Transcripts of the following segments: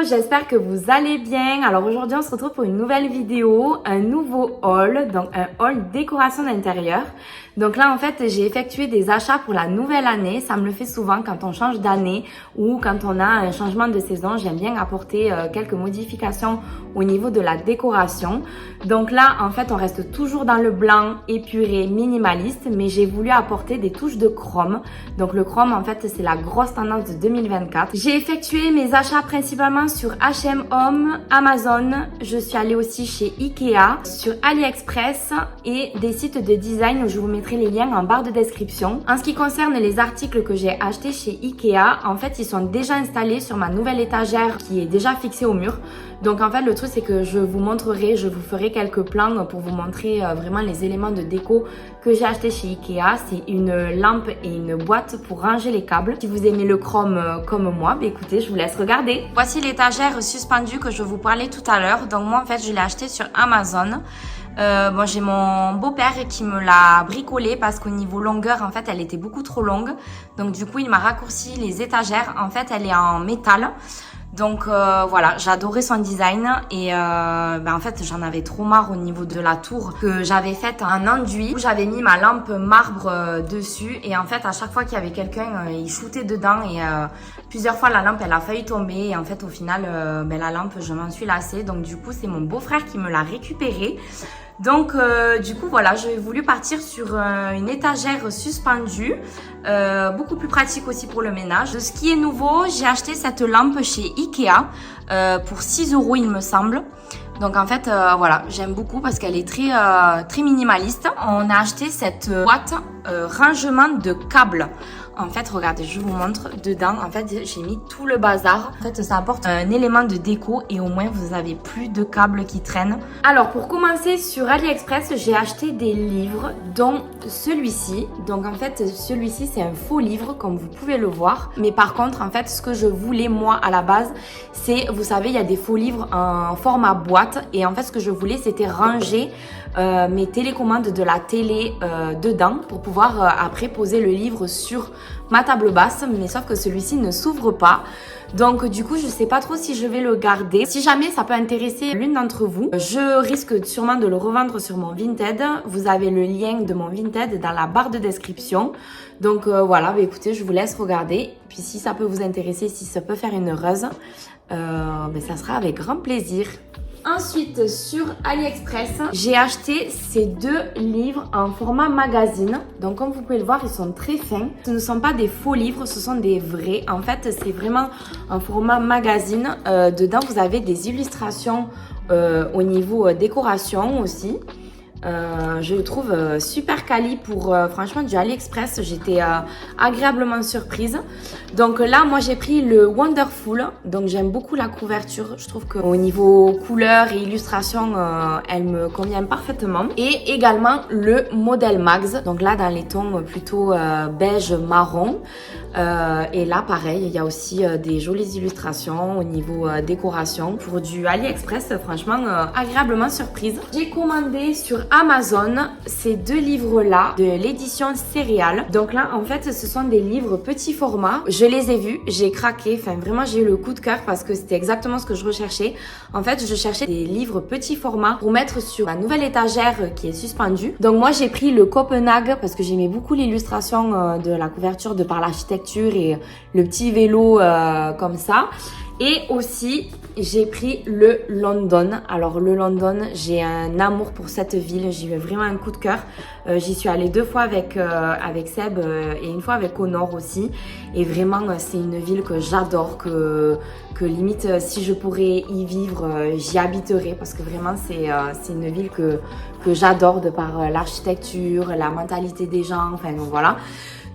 j'espère que vous allez bien. Alors aujourd'hui on se retrouve pour une nouvelle vidéo, un nouveau haul, donc un haul décoration d'intérieur. Donc là en fait j'ai effectué des achats pour la nouvelle année, ça me le fait souvent quand on change d'année ou quand on a un changement de saison, j'aime bien apporter quelques modifications au niveau de la décoration. Donc là en fait on reste toujours dans le blanc épuré minimaliste, mais j'ai voulu apporter des touches de chrome. Donc le chrome en fait c'est la grosse tendance de 2024. J'ai effectué mes achats principalement sur H&M Home, Amazon, je suis allée aussi chez Ikea, sur AliExpress et des sites de design où je vous mettrai les liens en barre de description. En ce qui concerne les articles que j'ai achetés chez Ikea, en fait ils sont déjà installés sur ma nouvelle étagère qui est déjà fixée au mur. Donc en fait le truc c'est que je vous montrerai, je vous ferai quelques plans pour vous montrer vraiment les éléments de déco que j'ai acheté chez Ikea. C'est une lampe et une boîte pour ranger les câbles. Si vous aimez le chrome comme moi, bah écoutez, je vous laisse regarder. Voici l'étagère suspendue que je vous parlais tout à l'heure. Donc moi en fait je l'ai acheté sur Amazon. Bon, j'ai mon beau-père qui me l'a bricolé parce qu'au niveau longueur, en fait, elle était beaucoup trop longue. Donc du coup, il m'a raccourci les étagères. En fait, elle est en métal. Donc voilà, j'adorais son design et en fait j'en avais trop marre au niveau de la tour que j'avais faite en enduit où j'avais mis ma lampe marbre dessus et en fait à chaque fois qu'il y avait quelqu'un il shootait dedans et plusieurs fois la lampe elle a failli tomber et en fait au final la lampe je m'en suis lassée, donc du coup c'est mon beau-frère qui me l'a récupérée. Donc du coup voilà, j'ai voulu partir sur une étagère suspendue, beaucoup plus pratique aussi pour le ménage. De ce qui est nouveau, j'ai acheté cette lampe chez Ikea pour 6 € il me semble. Donc en fait voilà, j'aime beaucoup parce qu'elle est très minimaliste. On a acheté cette boîte rangement de câbles. En fait, regardez, je vous montre dedans. En fait, j'ai mis tout le bazar. En fait, ça apporte un élément de déco et au moins, vous n'avez plus de câbles qui traînent. Alors, pour commencer, sur AliExpress, j'ai acheté des livres, dont celui-ci. Donc, en fait, celui-ci, c'est un faux livre, comme vous pouvez le voir. Mais par contre, en fait, ce que je voulais, moi, à la base, c'est, vous savez, il y a des faux livres en format boîte. Et en fait, ce que je voulais, c'était ranger mes télécommandes de la télé dedans pour pouvoir après poser le livre sur ma table basse, mais sauf que celui-ci ne s'ouvre pas. Donc du coup je sais pas trop si je vais le garder. Si jamais ça peut intéresser l'une d'entre vous, je risque sûrement de le revendre sur mon Vinted. Vous avez le lien de mon Vinted dans la barre de description. Donc voilà, écoutez, je vous laisse regarder. Puis si ça peut vous intéresser, si ça peut faire une heureuse, ça sera avec grand plaisir. Ensuite, sur AliExpress, j'ai acheté ces deux livres en format magazine. Donc, comme vous pouvez le voir, ils sont très fins. Ce ne sont pas des faux livres, ce sont des vrais. En fait, c'est vraiment un format magazine. Dedans, vous avez des illustrations au niveau décoration aussi. Je le trouve super quali pour franchement du AliExpress. J'étais agréablement surprise. Donc là moi j'ai pris le Wonderful, donc j'aime beaucoup la couverture. Je trouve qu'au niveau couleur et illustration elle me convient parfaitement. Et également le Model Max, donc là dans les tons plutôt beige marron. Et là pareil, il y a aussi des jolies illustrations au niveau décoration. Pour du AliExpress, franchement agréablement surprise. J'ai commandé sur Amazon ces deux livres là de l'édition Céréales. Donc là en fait ce sont des livres petit format. Je les ai vus, j'ai craqué, enfin vraiment j'ai eu le coup de cœur parce que c'était exactement ce que je recherchais. En fait je cherchais des livres petit format pour mettre sur la nouvelle étagère qui est suspendue. Donc moi j'ai pris le Copenhague parce que j'aimais beaucoup l'illustration de la couverture de par l'architecture et le petit vélo comme ça. Et aussi, j'ai pris le London. Alors le London, j'ai un amour pour cette ville. J'ai eu vraiment un coup de cœur. J'y suis allée 2 fois avec Seb et une fois avec Honor aussi. Et vraiment, c'est une ville que j'adore, que limite, si je pourrais y vivre, j'y habiterais. Parce que vraiment, c'est une ville que j'adore de par l'architecture, la mentalité des gens, enfin voilà.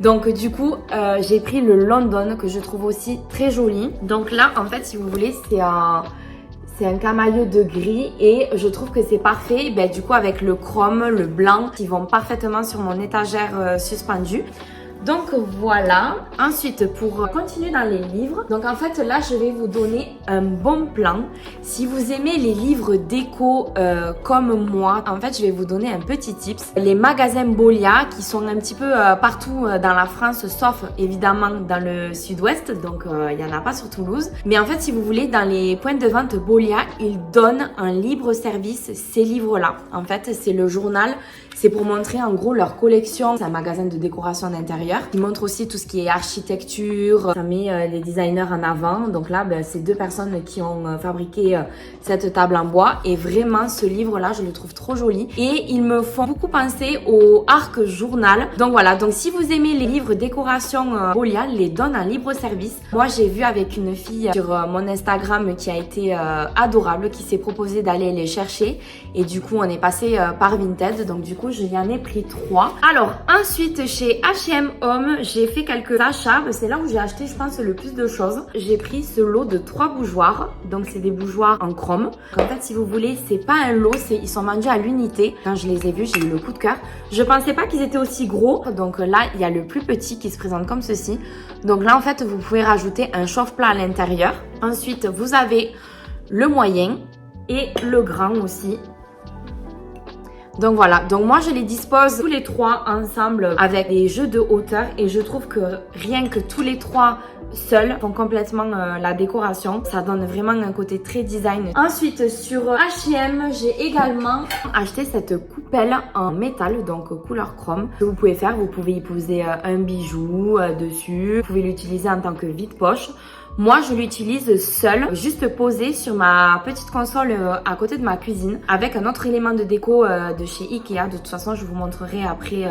Donc du coup, j'ai pris le London que je trouve aussi très joli. Donc là, en fait, si vous voulez, c'est un camailleux de gris et je trouve que c'est parfait. Du coup, avec le chrome, le blanc qui vont parfaitement sur mon étagère suspendue. Donc voilà. Ensuite, pour continuer dans les livres, donc en fait là je vais vous donner un bon plan. Si vous aimez les livres déco comme moi, en fait je vais vous donner un petit tips. Les magasins Bolia qui sont un petit peu partout dans la France, sauf évidemment dans le sud-ouest, donc il n'y en a pas sur Toulouse. Mais en fait si vous voulez, dans les points de vente Bolia, ils donnent en libre service ces livres-là. En fait c'est le journal. C'est pour montrer en gros leur collection. C'est un magasin de décoration d'intérieur. Ils montrent aussi tout ce qui est architecture. Ça met les designers en avant. Donc là, c'est deux personnes qui ont fabriqué cette table en bois. Et vraiment, ce livre-là, je le trouve trop joli. Et ils me font beaucoup penser au Arc Journal. Donc voilà, donc si vous aimez les livres décoration Bolia, les donne en libre service. Moi, j'ai vu avec une fille sur mon Instagram qui a été adorable, qui s'est proposé d'aller les chercher. Et du coup, on est passé par Vinted. Donc du coup, je y en ai pris 3. Alors ensuite chez H&M Home, j'ai fait quelques achats. C'est là où j'ai acheté je pense le plus de choses. J'ai pris ce lot de 3 bougeoirs. Donc c'est des bougeoirs en chrome. En fait si vous voulez, c'est pas un lot, ils sont vendus à l'unité. Quand je les ai vus, j'ai eu le coup de cœur. Je pensais pas qu'ils étaient aussi gros. Donc là il y a le plus petit qui se présente comme ceci. Donc là en fait vous pouvez rajouter un chauffe-plat à l'intérieur. Ensuite vous avez le moyen et le grand aussi. Donc voilà, donc moi je les dispose tous les 3 ensemble avec des jeux de hauteur et je trouve que rien que tous les 3 seuls font complètement la décoration. Ça donne vraiment un côté très design. Ensuite sur H&M, j'ai également acheté cette coupelle en métal, donc couleur chrome. Ce que vous pouvez faire, vous pouvez y poser un bijou dessus, vous pouvez l'utiliser en tant que vide-poche. Moi, je l'utilise seule, juste posée sur ma petite console à côté de ma cuisine avec un autre élément de déco de chez Ikea. De toute façon, je vous montrerai après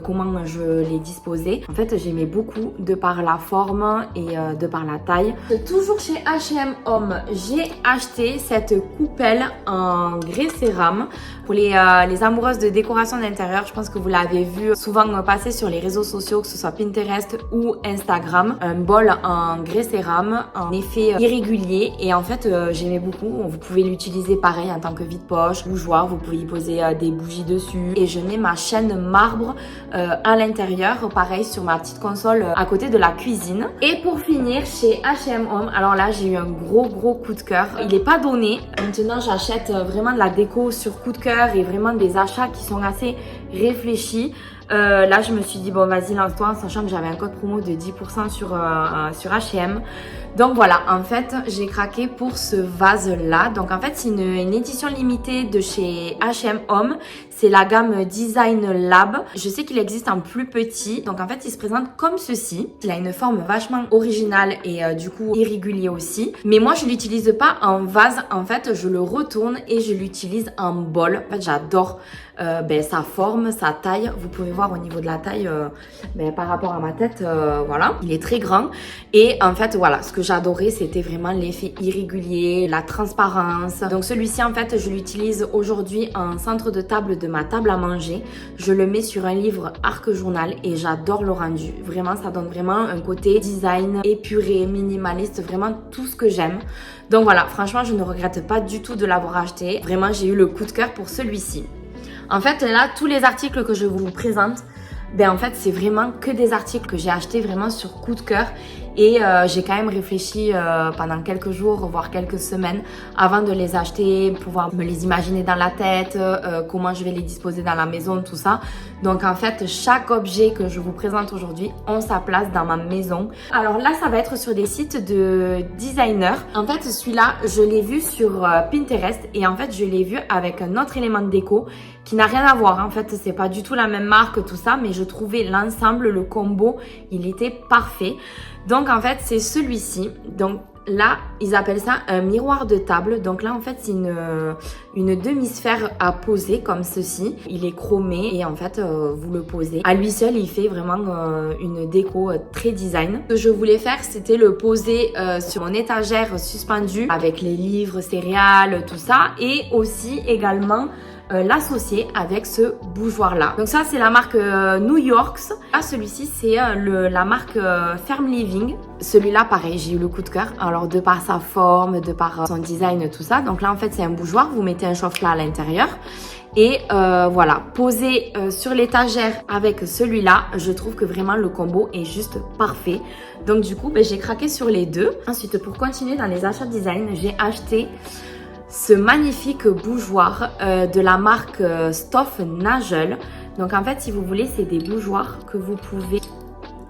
comment je l'ai disposé. En fait, j'aimais beaucoup de par la forme et de par la taille. Toujours chez H&M Home, j'ai acheté cette coupelle en grès cérame. Pour les amoureuses de décoration d'intérieur, je pense que vous l'avez vu souvent passer sur les réseaux sociaux, que ce soit Pinterest ou Instagram. Un bol en grès cérame, en effet irrégulier, et en fait j'aimais beaucoup. Vous pouvez l'utiliser pareil en tant que vide-poche, bougeoir, vous pouvez y poser des bougies dessus. Et je mets ma chaîne marbre à l'intérieur, pareil sur ma petite console à côté de la cuisine. Et pour finir, chez H&M Home, alors là j'ai eu un gros coup de cœur. Il n'est pas donné. Maintenant j'achète vraiment de la déco sur coup de cœur et vraiment des achats qui sont assez réfléchis. Là je me suis dit bon vas-y lance-toi, en sachant que j'avais un code promo de 10% sur H&M. Donc voilà, en fait j'ai craqué pour ce vase là. Donc en fait c'est une édition limitée de chez H&M Home. C'est la gamme Design Lab. Je sais qu'il existe en plus petit. Donc en fait il se présente comme ceci. Il a une forme vachement originale et du coup irrégulier aussi. Mais moi je l'utilise pas en vase. En fait je le retourne et je l'utilise en bol. En fait j'adore sa forme, sa taille. Vous pouvez voir au niveau de la taille par rapport à ma tête, voilà, il est très grand. Et en fait voilà, ce que j'adorais c'était vraiment l'effet irrégulier, la transparence. Donc celui-ci en fait je l'utilise aujourd'hui en centre de table de ma table à manger. Je le mets sur un livre Arc Journal et j'adore le rendu. Vraiment ça donne vraiment un côté design épuré, minimaliste, vraiment tout ce que j'aime. Donc voilà, franchement je ne regrette pas du tout de l'avoir acheté. Vraiment j'ai eu le coup de cœur pour celui-ci. En fait, là, tous les articles que je vous présente, en fait, c'est vraiment que des articles que j'ai achetés vraiment sur coup de cœur. Et j'ai quand même réfléchi pendant quelques jours, voire quelques semaines, avant de les acheter, pouvoir me les imaginer dans la tête, comment je vais les disposer dans la maison, tout ça. Donc en fait, chaque objet que je vous présente aujourd'hui ont sa place dans ma maison. Alors là, ça va être sur des sites de designers. En fait, celui-là, je l'ai vu sur Pinterest et en fait, je l'ai vu avec un autre élément de déco qui n'a rien à voir. En fait, c'est pas du tout la même marque, tout ça, mais je trouvais l'ensemble, le combo, il était parfait. Donc en fait c'est celui-ci. Donc là ils appellent ça un miroir de table. Donc là en fait c'est une demi-sphère à poser comme ceci. Il est chromé et en fait vous le posez. À lui seul il fait vraiment une déco très design. Ce que je voulais faire c'était le poser sur mon étagère suspendue avec les livres, céréales, tout ça. Et aussi également l'associer avec ce bougeoir-là. Donc ça, c'est la marque New York's. Là, celui-ci, c'est la marque Ferm Living. Celui-là, pareil, j'ai eu le coup de cœur. Alors, de par sa forme, de par son design, tout ça. Donc là, en fait, c'est un bougeoir. Vous mettez un chauffe-plat à l'intérieur. Et voilà, posé sur l'étagère avec celui-là, je trouve que vraiment le combo est juste parfait. Donc du coup, j'ai craqué sur les deux. Ensuite, pour continuer dans les achats design, j'ai acheté ce magnifique bougeoir de la marque Stoff Nagel. Donc en fait, si vous voulez, c'est des bougeoirs que vous pouvez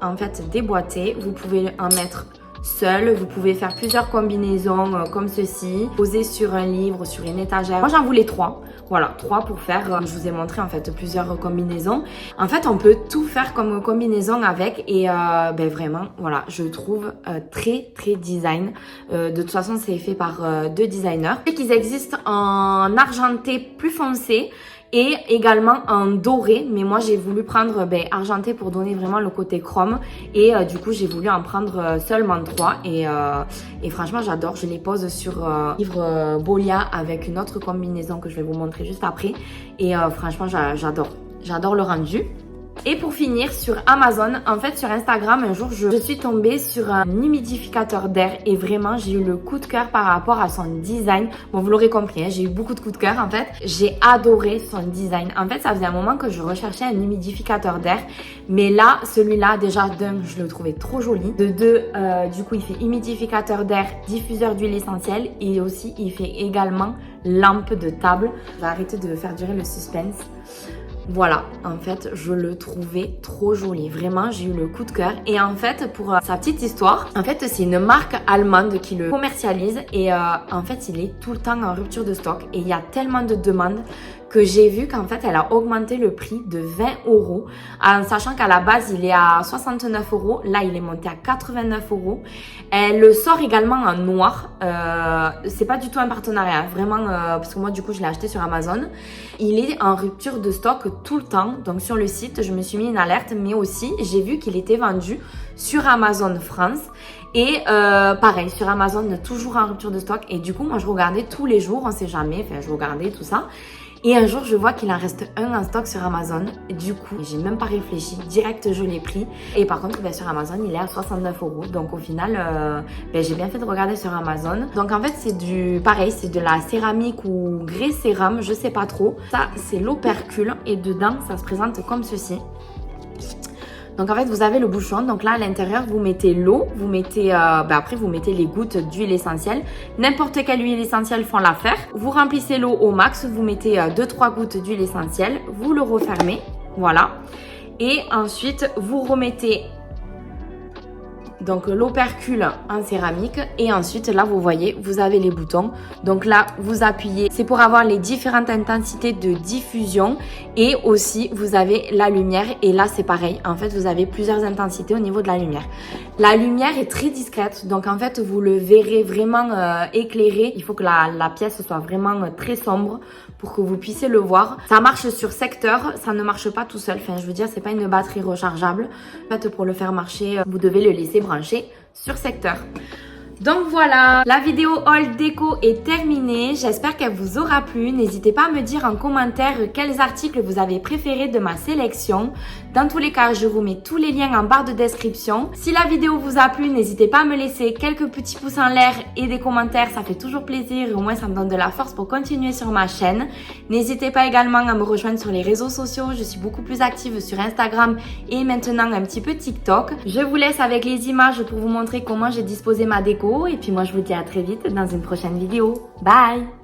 en fait déboîter. Vous pouvez en mettre seul, vous pouvez faire plusieurs combinaisons comme ceci, poser sur un livre, sur une étagère. Moi j'en voulais 3, voilà, 3 pour faire, je vous ai montré en fait plusieurs combinaisons. En fait on peut tout faire comme combinaison avec et vraiment voilà, je trouve très design. De toute façon c'est fait par deux designers. Je sais qu'ils existent en argenté plus foncé et également en doré, mais moi j'ai voulu prendre argenté pour donner vraiment le côté chrome et du coup j'ai voulu en prendre seulement 3 et franchement j'adore. Je les pose sur livre Bolia avec une autre combinaison que je vais vous montrer juste après et franchement j'adore le rendu. Et pour finir, sur Amazon, en fait sur Instagram, un jour je suis tombée sur un humidificateur d'air et vraiment j'ai eu le coup de cœur par rapport à son design. Bon, vous l'aurez compris, hein, j'ai eu beaucoup de coups de cœur en fait. J'ai adoré son design. En fait, ça faisait un moment que je recherchais un humidificateur d'air, mais là, celui-là, déjà d'un, je le trouvais trop joli. De deux, du coup, il fait humidificateur d'air, diffuseur d'huile essentielle et aussi il fait également lampe de table. Je vais arrêter de faire durer le suspense. Voilà, en fait, je le trouvais trop joli. Vraiment, j'ai eu le coup de cœur. Et en fait, pour sa petite histoire, en fait, c'est une marque allemande qui le commercialise. Et en fait, il est tout le temps en rupture de stock. Et il y a tellement de demandes que j'ai vu qu'en fait, elle a augmenté le prix de 20 €. En sachant qu'à la base, il est à 69 €. Là, il est monté à 89 €. Elle le sort également en noir. C'est pas du tout un partenariat. Vraiment, parce que moi, du coup, je l'ai acheté sur Amazon. Il est en rupture de stock tout le temps. Donc, sur le site, je me suis mis une alerte. Mais aussi, j'ai vu qu'il était vendu sur Amazon France. Et pareil, sur Amazon, toujours en rupture de stock. Et du coup, moi, je regardais tous les jours. On sait jamais. Enfin, je regardais tout ça. Et un jour, je vois qu'il en reste un en stock sur Amazon. Du coup, j'ai même pas réfléchi. Direct, je l'ai pris. Et par contre, sur Amazon, il est à 69 €. Donc, au final, j'ai bien fait de regarder sur Amazon. Donc, en fait, c'est pareil, c'est de la céramique ou grès cérame, je sais pas trop. Ça, c'est l'opercule. Et dedans, ça se présente comme ceci. Donc en fait, vous avez le bouchon. Donc là, à l'intérieur, vous mettez l'eau. Vous mettez, après, vous mettez les gouttes d'huile essentielle. N'importe quelle huile essentielle font l'affaire. Vous remplissez l'eau au max. Vous mettez 2-3 gouttes d'huile essentielle. Vous le refermez. Voilà. Et ensuite, vous remettez donc l'opercule en céramique et ensuite là vous voyez vous avez les boutons, donc là vous appuyez, c'est pour avoir les différentes intensités de diffusion et aussi vous avez la lumière et là c'est pareil, en fait vous avez plusieurs intensités au niveau de la lumière. La lumière est très discrète, donc en fait vous le verrez vraiment éclairé. Il faut que la pièce soit vraiment très sombre pour que vous puissiez le voir. Ça marche sur secteur, ça ne marche pas tout seul, enfin je veux dire c'est pas une batterie rechargeable. En fait pour le faire marcher vous devez le laisser branché sur secteur. Donc voilà, la vidéo haul déco est terminée. J'espère qu'elle vous aura plu. N'hésitez pas à me dire en commentaire quels articles vous avez préférés de ma sélection. Dans tous les cas, je vous mets tous les liens en barre de description. Si la vidéo vous a plu, n'hésitez pas à me laisser quelques petits pouces en l'air et des commentaires. Ça fait toujours plaisir et au moins ça me donne de la force pour continuer sur ma chaîne. N'hésitez pas également à me rejoindre sur les réseaux sociaux. Je suis beaucoup plus active sur Instagram et maintenant un petit peu TikTok. Je vous laisse avec les images pour vous montrer comment j'ai disposé ma déco. Et puis moi je vous dis à très vite dans une prochaine vidéo. Bye!